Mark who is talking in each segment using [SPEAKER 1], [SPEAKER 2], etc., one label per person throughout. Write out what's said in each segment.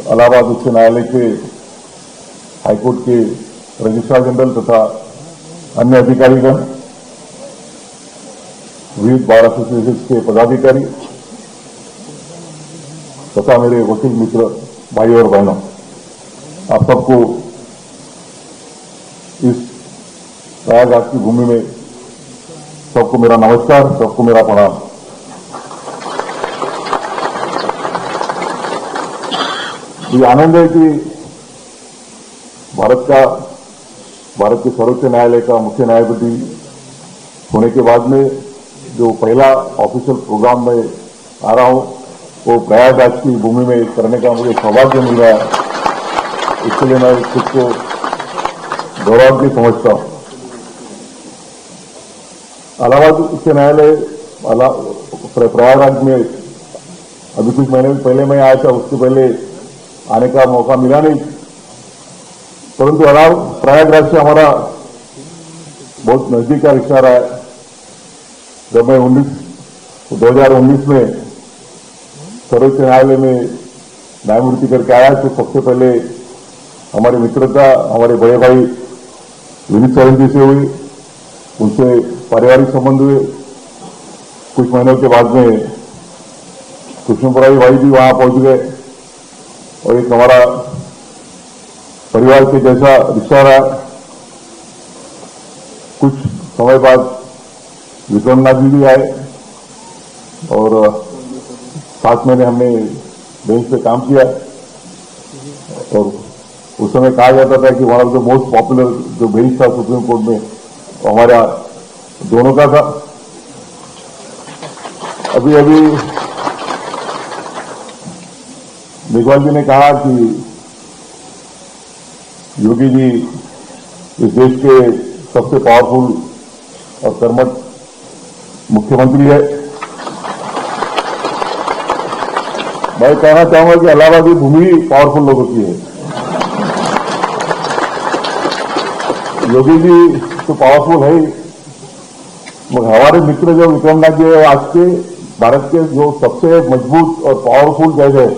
[SPEAKER 1] इलाहाबाद उच्च न्यायालय के हाईकोर्ट के रजिस्ट्रार जनरल तथा अन्य अधिकारीगण, विविध बार एसोसिएशन के पदाधिकारी तथा मेरे वकील मित्र भाई और बहनों, आप सबको इस प्रयागराज की भूमि में सबको मेरा नमस्कार, सबको मेरा प्रणाम। ये आनंद है कि भारत के सर्वोच्च न्यायालय का मुख्य न्यायपति होने के बाद में जो पहला ऑफिशियल प्रोग्राम में आ रहा हूं वो प्रयागराज की भूमि में करने का मुझे सौभाग्य मिल रहा है। इसके लिए मैं खुद को गौरव भी समझता हूं। इलाहाबाद उच्च न्यायालय प्रयागराज में अभी कुछ महीने पहले मैं आया था, उससे पहले आने का मौका मिला नहीं, परंतु प्रयागराज से हमारा बहुत नजदीक का रिश्ता रहा है। जब मैं 2019 में सर्वोच्च न्यायालय में न्यायमूर्ति करके आया तो सबसे पहले हमारी मित्रता हमारे बड़े भाई विनीत सरन जी से हुई, उनसे पारिवारिक संबंध हुए। कुछ महीनों के बाद में कृष्णपुरारी भाई भी वहां पहुंच गए और एक हमारा परिवार के जैसा रिश्ता रहा। कुछ समय बाद विक्रमनाथ जी भी आए और 7 महीने हमने बेंच पे काम किया और उस समय कहा जाता था कि one of the most popular जो बेंच था सुप्रीम कोर्ट में हमारा दोनों का था। अभी मेघवाल जी ने कहा कि योगी जी इस देश के सबसे पावरफुल और कर्मठ मुख्यमंत्री है। मैं कहना चाहूंगा कि इलाहाबाद की भूमि पावरफुल लोगों की है। योगी जी तो पावरफुल है ही, मगर हमारे मित्र जो विक्रमनाथ जी है आज के भारत के जो सबसे मजबूत और पावरफुल जज है।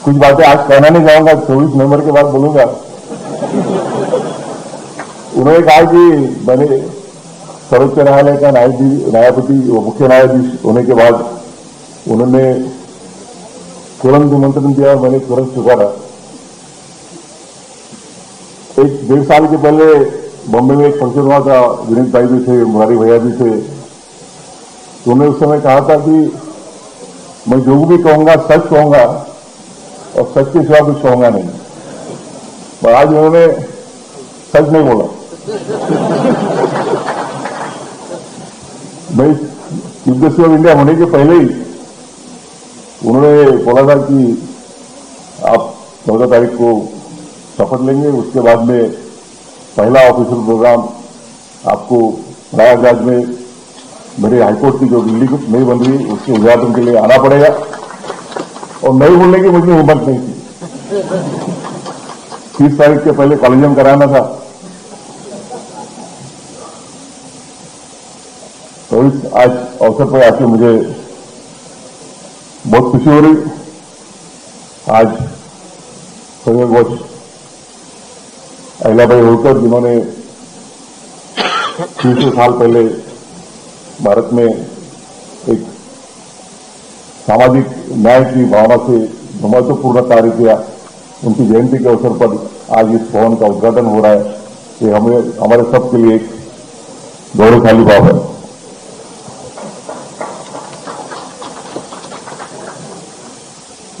[SPEAKER 1] कुछ बातें आज कहना नहीं चाहूंगा, 24 नवंबर के बाद बोलूंगा। उन्होंने कहा कि मैंने सर्वोच्च न्यायालय का न्यायपति मुख्य न्यायाधीश होने के बाद उन्होंने तुरंत निमंत्रण दिया और मैंने तुरंत स्वीकारा। 1-1.5 साल के पहले बॉम्बे में एक फंक्शन हुआ था, विनीत भाई भी थे, मुरारी भैया भी थे। तो उन्होंने उस समय कहा था कि मैं जो भी कहूंगा सच कहूंगा और सच के सिवा कुछ कहूंगा नहीं। पर आज उन्होंने सच नहीं बोला। मैं चीफ जस्टिस ऑफ इंडिया होने के पहले ही उन्होंने बोला था कि आप 14 तारीख को शपथ लेंगे, उसके बाद में पहला ऑफिशियल प्रोग्राम आपको प्रयागराज में मेरे हाईकोर्ट की जो बिल्डिंग नहीं बन रही उसके उद्घाटन के लिए आना पड़ेगा। और नहीं बोलने की मुझे हिम्मत नहीं थी। 30 तारीख के पहले कॉलेजियम कराना था। तो इस आज अवसर पर आके मुझे बहुत खुशी हो रही। आज संयोगवश अहिल्याबाई होलकर जिन्होंने 300 साल पहले भारत में एक सामाजिक न्याय की भावना से जो महत्वपूर्ण कार्य किया, उनकी जयंती के अवसर पर आज इस भवन का उद्घाटन हो रहा है। ये हमारे सबके लिए एक गौरवशाली भाव है।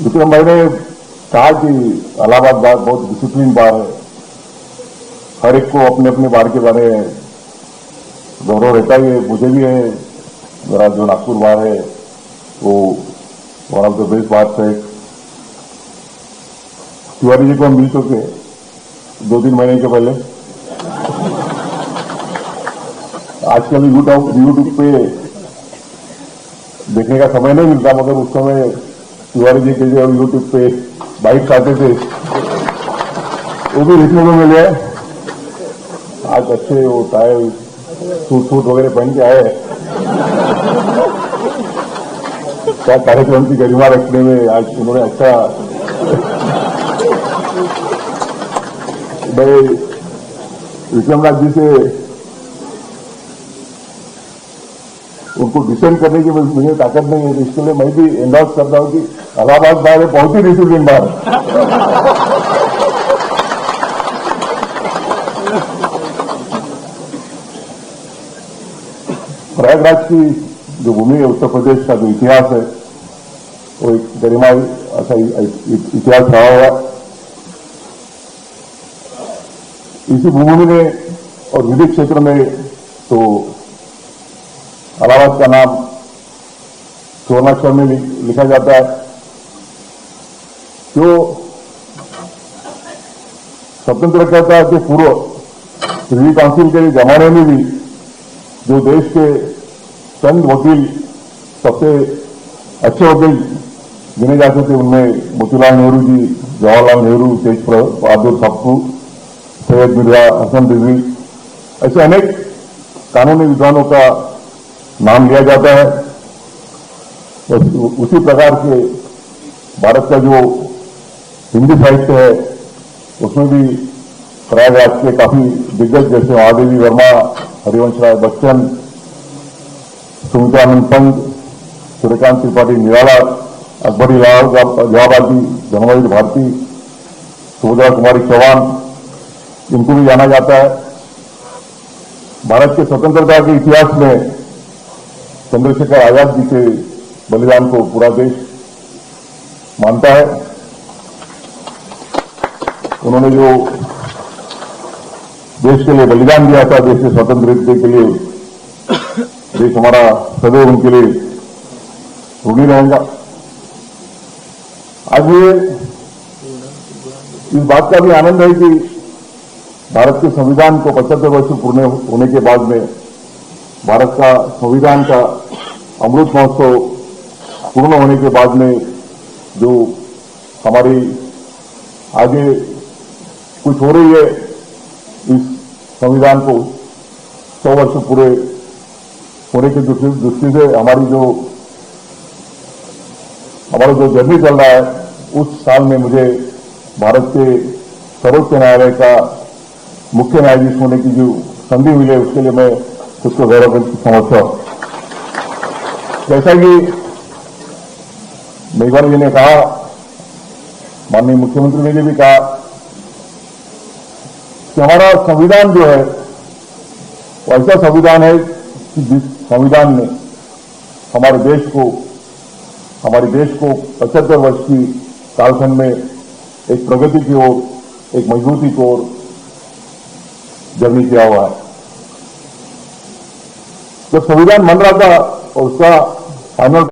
[SPEAKER 1] विक्रम भाई ने कहा कि इलाहाबाद बार बहुत डिसिप्लिन बार है, हर एक को अपने अपने बार के बारे में गौरव रहता है। मुझे भी है, मेरा जो नागपुर बार है वो वन ऑफ द बेस्ट बार है। तिवारी जी को हम मिल चुके 2-3 महीने के पहले। आजकल यूट्यूब पे देखने का समय नहीं मिलता, मगर उस समय तिवारी जी के जो यूट्यूब पे बाइक्स आते थे वो भी देखने को मिले। आज अच्छे वो टायर सूट वगैरह पहन के आए हैं। कार्यक्रम की गरिमा रखने में आज उन्होंने अच्छा मैं विक्रमनाथ जी से उनको डिसेंड करने की मुझे ताकत नहीं है, इसके लिए मैं भी एंडोर्स करता हूं कि इलाहाबाद बाहर पहुंच ही नहीं थी दिन बार। प्रयागराज की जो भूमि है, उत्तर प्रदेश का जो इतिहास है, वो एक गरिमाई ऐसा इतिहास रहा हुआ। इसी भूमि में और विधि क्षेत्र में तो इलाहाबाद का नाम स्वर्णाक्षर में लिखा जाता है। जो स्वतंत्रता के पूर्व प्रिवी काउंसिल के जमाने में भी जो देश के चंद वकील सबसे अच्छे वकील गिने जाते थे, उनमें मोतीलाल नेहरू जी, जवाहरलाल नेहरू, तेज बहादुर सप्पू, सैयद मिर्जा हसन रिजवी, ऐसे अनेक कानूनी विद्वानों का नाम लिया जाता है। उसी प्रकार के भारत का जो हिंदी साहित्य है, उसमें भी प्रयागराज के काफी दिग्गज जैसे महादेवी वर्मा, हरिवंश राय बच्चन, सुमित्रानंद पंत, सूर्यकांत त्रिपाठी निराला, अकबरी जवाबादी, धर्मवीर भारती, सुभद्रा कुमारी चौहान, इनको भी जाना जाता है। भारत के स्वतंत्रता के इतिहास में चंद्रशेखर आजाद जी के बलिदान को पूरा देश मानता है। उन्होंने जो देश के लिए बलिदान दिया था, देश के स्वतंत्रता के लिए, देश हमारा सदैव उनके लिए ऋणी रहेगा। आज ये इस बात का भी आनंद है कि भारत के संविधान को 75 वर्ष पूर्ण होने के बाद में भारत का संविधान का अमृत महोत्सव पूर्ण होने के बाद में जो हमारी आगे कुछ हो रही है, इस संविधान को 100 वर्ष पूरे होने की दृष्टि से हमारा जो जर्नी चल रहा है, उस साल में मुझे भारत के सर्वोच्च न्यायालय का मुख्य न्यायाधीश होने की जो संधि मिली है, उसके लिए मैं खुद को गौरव समझता हूं। जैसा कि मेघवाल जी ने कहा, माननीय मुख्यमंत्री ने भी कहा कि हमारा संविधान जो है वो ऐसा संविधान है कि जिस संविधान ने हमारे देश को 75 वर्ष की कालखंड में एक प्रगति की ओर, एक मजबूती की ओर जर्नी किया हुआ है। जब संविधान बन रहा था और उसका फाइनल